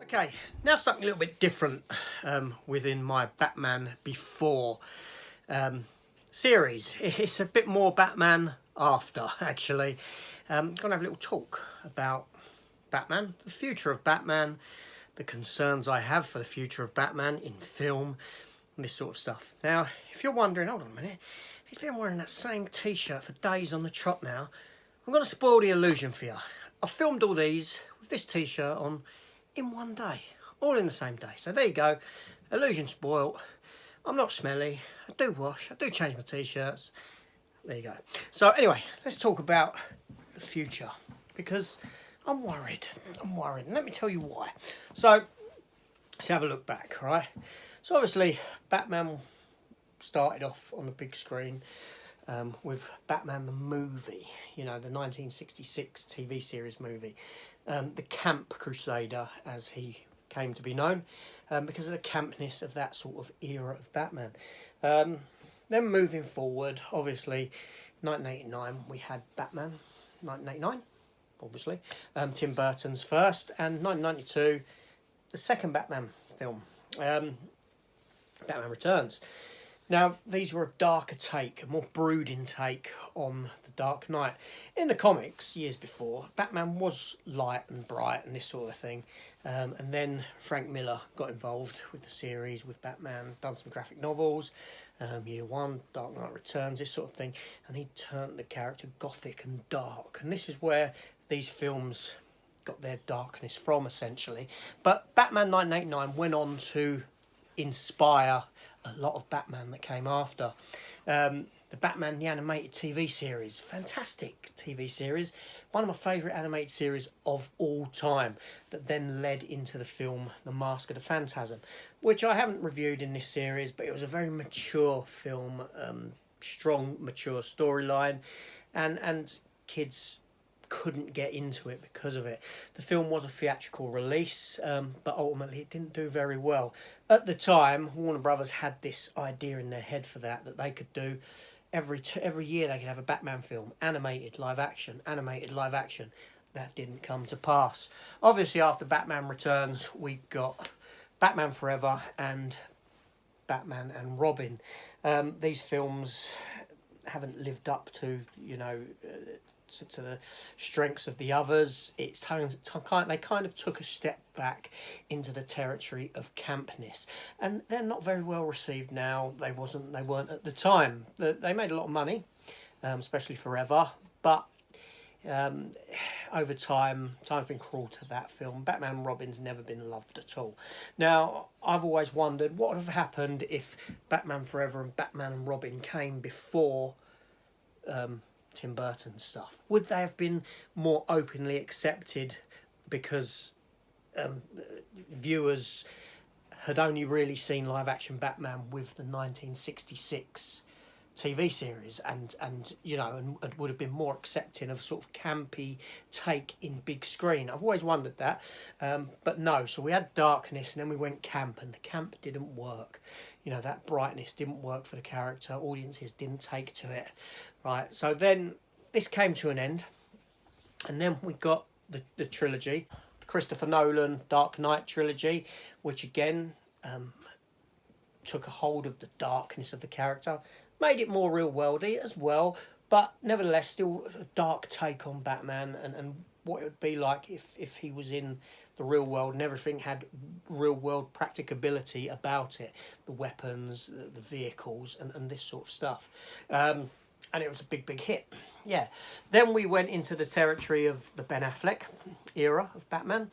Okay, now something a little bit different within my Batman Before series. It's a bit more Batman After, actually. I'm going to have a little talk about Batman, the future of Batman, the concerns I have for the future of Batman in film, and this sort of stuff. Now, if you're wondering, hold on a minute, he's been wearing that same t-shirt for days on the trot now. I'm going to spoil the illusion for you. I filmed all these with this t-shirt on in one day, all in the same day. So there you go, illusion spoiled. I'm not smelly, I do wash, I do change my t-shirts. There you go. So anyway, let's talk about the future, because I'm worried, and let me tell you why. So let's have a look back, right? So obviously Batman started off on the big screen with Batman the movie, you know, the 1966 TV series movie, the Camp Crusader as he came to be known, because of the campness of that sort of era of Batman. Then moving forward, obviously 1989 we had Batman, 1989 obviously, Tim Burton's first, and 1992 the second Batman film, Batman Returns. Now, these were a darker take, a more brooding take on the Dark Knight. In the comics, years before, Batman was light and bright and this sort of thing. And then Frank Miller got involved with the series, with Batman, done some graphic novels, Year One, Dark Knight Returns, this sort of thing. And he turned the character gothic and dark. And this is where these films got their darkness from, essentially. But Batman 1989 went on to inspire a lot of Batman that came after. The Batman the Animated TV series, fantastic TV series, one of my favourite animated series of all time, that then led into the film The Mask of the Phantasm, which I haven't reviewed in this series, but it was a very mature film, strong, mature storyline, and kids couldn't get into it because of it. The film was a theatrical release, but ultimately it didn't do very well. At the time, Warner Brothers had this idea in their head for that they could do every year they could have a Batman film, animated live action. That didn't come to pass. Obviously, after Batman Returns, we got Batman Forever and Batman and Robin. These films haven't lived up to, to the strengths of the others. They kind of took a step back into the territory of campness, and they're not very well received now. They weren't at the time. They made a lot of money, especially Forever, but over time's been cruel to that film. Batman and Robin's never been loved at all. Now, I've always wondered what would have happened if Batman Forever and Batman and Robin came before Tim Burton stuff. Would they have been more openly accepted because viewers had only really seen live action Batman with the 1966 TV series, and would have been more accepting of sort of campy take in big screen? I've always wondered that, but no. So we had darkness, and then we went camp, and the camp didn't work. That brightness didn't work for the character. Audiences didn't take to it, right? So then this came to an end, and then we got the trilogy, Christopher Nolan Dark Knight trilogy, which again took a hold of the darkness of the character, made it more real-worldy as well, but nevertheless still a dark take on Batman and what it would be like if he was in the real world and everything had real world practicability about it, the weapons, the vehicles, and this sort of stuff. And it was a big hit. Yeah. Then we went into the territory of the Ben Affleck era of Batman,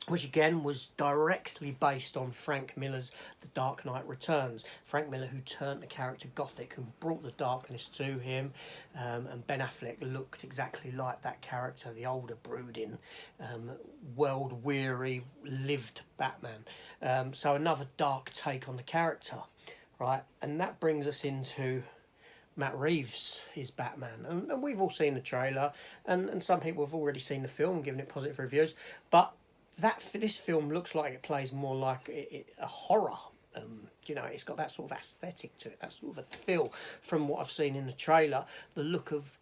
which again was directly based on Frank Miller's The Dark Knight Returns. Frank Miller, who turned the character gothic, who brought the darkness to him, and Ben Affleck looked exactly like that character, the older, brooding, world-weary, lived Batman. So another dark take on the character, right? And that brings us into Matt Reeves is Batman, and we've all seen the trailer, and some people have already seen the film, giving it positive reviews, but this film looks like it plays more like a horror. It's got that sort of aesthetic to it, that sort of a feel from what I've seen in the trailer. The look of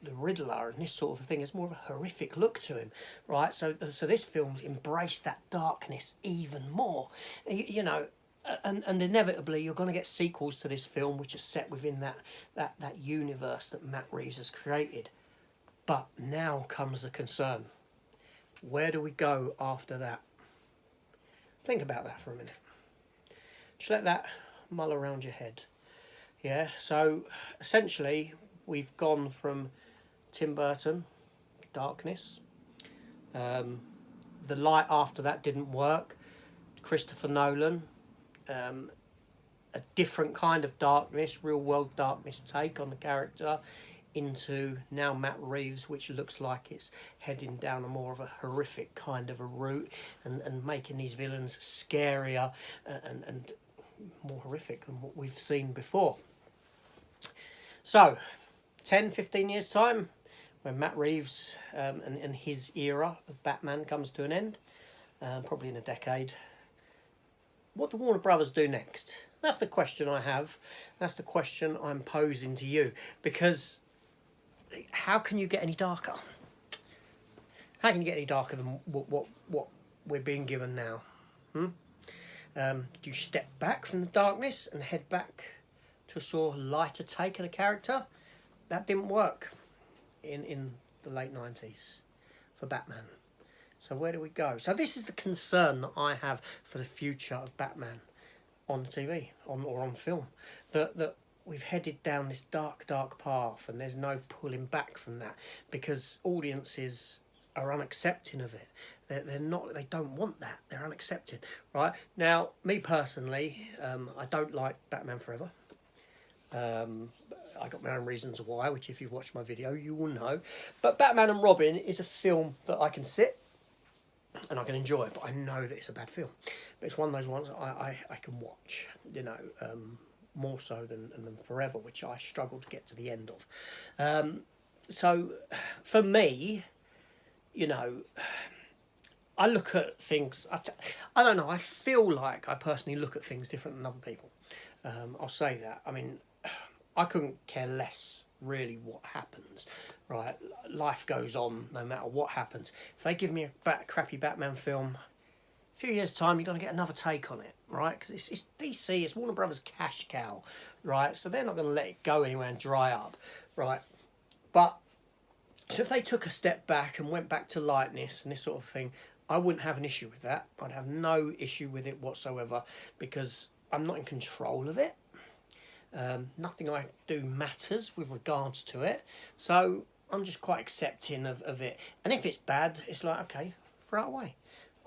the Riddler and this sort of thing. It's more of a horrific look to him, right? So this film's embraced that darkness even more. You know, and inevitably you're going to get sequels to this film which are set within that universe that Matt Reeves has created. But now comes the concern. Where do we go after that? Think about that for a minute. Just let that mull around your head. Yeah, so essentially we've gone from Tim Burton, darkness. The light after that didn't work. Christopher Nolan, a different kind of darkness, real world darkness take on the character, into now Matt Reeves, which looks like it's heading down a more of a horrific kind of a route, and making these villains scarier and more horrific than what we've seen before. So 10, 15 years time, when Matt Reeves and his era of Batman comes to an end, probably in a decade, what do Warner Brothers do next? That's the question I have. That's the question I'm posing to you. Because how can you get any darker? How can you get any darker than what we're being given now? Do you step back from the darkness and head back to a sort of lighter take of the character? That didn't work in the late 90s for Batman. So where do we go? So this is the concern that I have for the future of Batman on TV or on film. That we've headed down this dark path, and there's no pulling back from that, because audiences are unaccepting of it. They're not. They don't want that. They're unaccepting. Right now, me personally, I don't like Batman Forever. I got my own reasons why, which if you've watched my video, you will know. But Batman and Robin is a film that I can sit and I can enjoy, but I know that it's a bad film. But it's one of those ones I can watch, you know, more so than Forever, which I struggled to get to the end of. So for me, you know, I look at things, I don't know, I feel like I personally look at things different than other people. I'll say that. I mean, I couldn't care less really what happens, right? Life goes on no matter what happens. If they give me a crappy Batman film, a few years' time you're going to get another take on it, right? Because it's DC, it's Warner Brothers' cash cow, right? So they're not going to let it go anywhere and dry up, right? But so if they took a step back and went back to lightness and this sort of thing, I wouldn't have an issue with that. I'd have no issue with it whatsoever, because I'm not in control of it. Nothing I do matters with regards to it, so I'm just quite accepting of it. And if it's bad, it's like, okay, throw it away.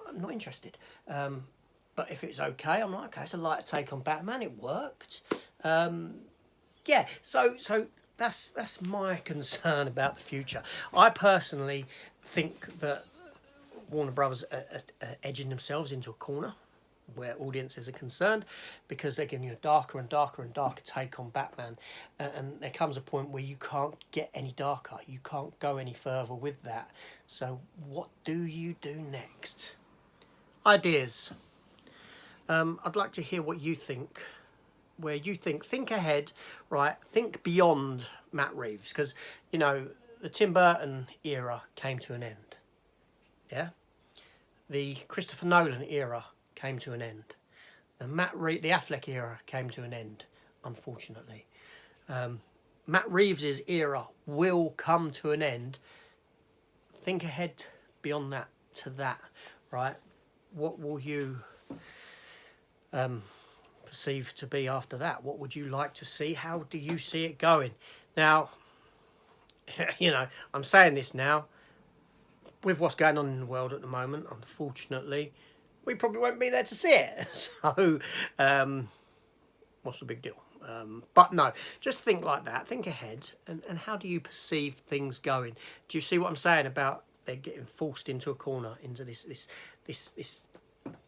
I'm not interested. But if it's okay, I'm like, okay, it's a lighter take on Batman. It worked. Yeah. So that's my concern about the future. I personally think that Warner Brothers are edging themselves into a corner where audiences are concerned, because they're giving you a darker and darker and darker take on Batman, and there comes a point where you can't get any darker, you can't go any further with that. So what do you do next? Ideas. I'd like to hear what you think, where you think ahead, right? Think beyond Matt Reeves, because, you know, the Tim Burton era came to an end. Yeah? The Christopher Nolan era came to an end. The Affleck era came to an end, unfortunately. Matt Reeves' era will come to an end. Think ahead beyond that to that, right? What will you perceive to be after that? What would you like to see? How do you see it going? Now, you know, I'm saying this now, with what's going on in the world at the moment, unfortunately, we probably won't be there to see it. So, what's the big deal? But no, just think like that. Think ahead. And how do you perceive things going? Do you see what I'm saying about they're getting forced into a corner, into this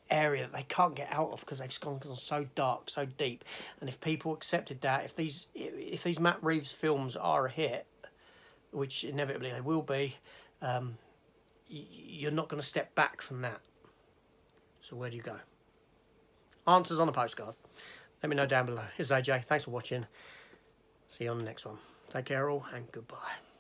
area that they can't get out of because they've gone so dark, so deep? And if people accepted that, if these Matt Reeves films are a hit, which inevitably they will be, you're not going to step back from that. So where do you go? Answers on a postcard. Let me know down below. It's AJ. Thanks for watching. See you on the next one. Take care all, and goodbye.